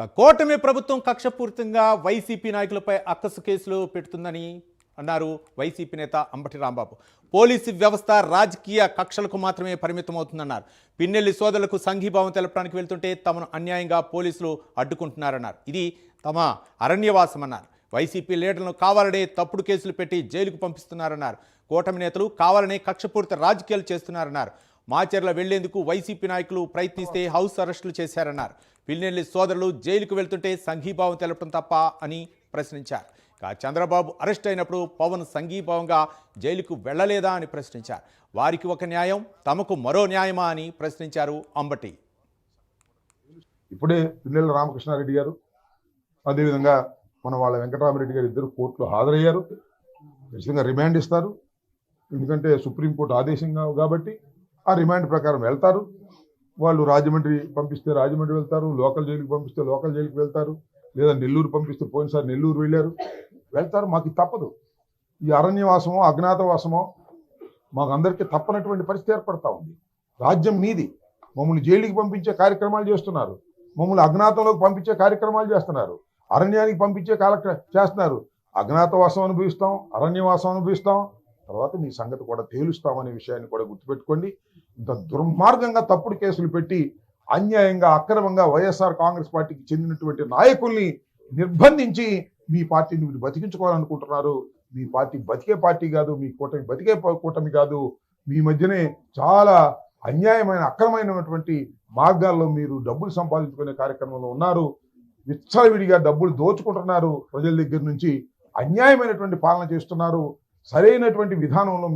కూటమి ప్రభుత్వం కక్షపూరితంగా వైసీపీ నాయకులపై అక్కసు కేసులు పెడుతుందని అన్నారు వైసీపీ నేత అంబటి రాంబాబు. పోలీసు వ్యవస్థ రాజకీయ కక్షలకు మాత్రమే పరిమితమవుతుందన్నారు. పిన్నెల్లి సోదరులకు సంఘీభావం తెలపడానికి వెళ్తుంటే తమను అన్యాయంగా పోలీసులు అడ్డుకుంటున్నారన్నారు. ఇది తమ అరణ్యవాసం అన్నారు. వైసీపీ లీడర్లను కావాలనే తప్పుడు కేసులు పెట్టి జైలుకు పంపిస్తున్నారన్నారు. కూటమి నేతలు కావాలనే కక్షపూరిత రాజకీయాలు చేస్తున్నారన్నారు. మాచర్ల వెళ్లేందుకు వైసీపీ నాయకులు ప్రయత్నిస్తే హౌస్ అరెస్టులు చేశారన్నారు. పిన్నెల్లి సోదరులు జైలుకు వెళ్తుంటే సంఘీభావం తెలపడం తప్ప అని ప్రశ్నించారు. చంద్రబాబు అరెస్ట్ అయినప్పుడు పవన్ సంఘీభావంగా జైలుకు వెళ్లలేదా అని ప్రశ్నించారు. వారికి ఒక న్యాయం, తమకు మరో న్యాయమా అని ప్రశ్నించారు అంబటి. ఇప్పుడే పిన్నెల్లి రామకృష్ణారెడ్డి గారు అదేవిధంగా వాళ్ళ వెంకటరామరెడ్డి గారు ఇద్దరు కోర్టులో హాజరయ్యారు. ఖచ్చితంగా రిమాండ్ ఇస్తారు. ఎందుకంటే సుప్రీంకోర్టు ఆదేశం కాబట్టి ఆ రిమాండ్ ప్రకారం వెళ్తారు. వాళ్ళు రాజమండ్రి పంపిస్తే రాజమండ్రి వెళ్తారు, లోకల్ జైలుకి పంపిస్తే లోకల్ జైలుకి వెళ్తారు, లేదా నెల్లూరు పంపిస్తే పోయినసారి నెల్లూరు వెళ్తారు. మాకు తప్పదు. ఈ అరణ్యవాసమో అజ్ఞాతవాసమో మాకు అందరికీ తప్పనటువంటి పరిస్థితి ఏర్పడతా ఉంది. రాజ్యం మీది. మమ్మల్ని జైలుకి పంపించే కార్యక్రమాలు చేస్తున్నారు, మమ్మల్ని అజ్ఞాతంలోకి పంపించే కార్యక్రమాలు చేస్తున్నారు, అరణ్యానికి పంపించే చేస్తున్నారు. అజ్ఞాతవాసం అనుభవిస్తాం, అరణ్యవాసం అనుభవిస్తాం, తర్వాత మీ సంగతి కూడా తేలుస్తామనే విషయాన్ని కూడా గుర్తుపెట్టుకోండి. ఇంత దుర్మార్గంగా తప్పుడు కేసులు పెట్టి అన్యాయంగా అక్రమంగా వైఎస్ఆర్ కాంగ్రెస్ పార్టీకి చెందినటువంటి నాయకుల్ని నిర్బంధించి మీ పార్టీని మీరు బతికించుకోవాలనుకుంటున్నారు. మీ పార్టీ బతికే పార్టీ కాదు, మీ కూటమి బతికే కూటమి కాదు. మీ మధ్యనే చాలా అన్యాయమైన అక్రమైనటువంటి మార్గాల్లో మీరు డబ్బులు సంపాదించుకునే కార్యక్రమంలో ఉన్నారు. విచ్చలవిడిగా డబ్బులు దోచుకుంటున్నారు. ప్రజల దగ్గర నుంచి అన్యాయమైనటువంటి పాలన చేస్తున్నారు. సరైనటువంటి విధానంలో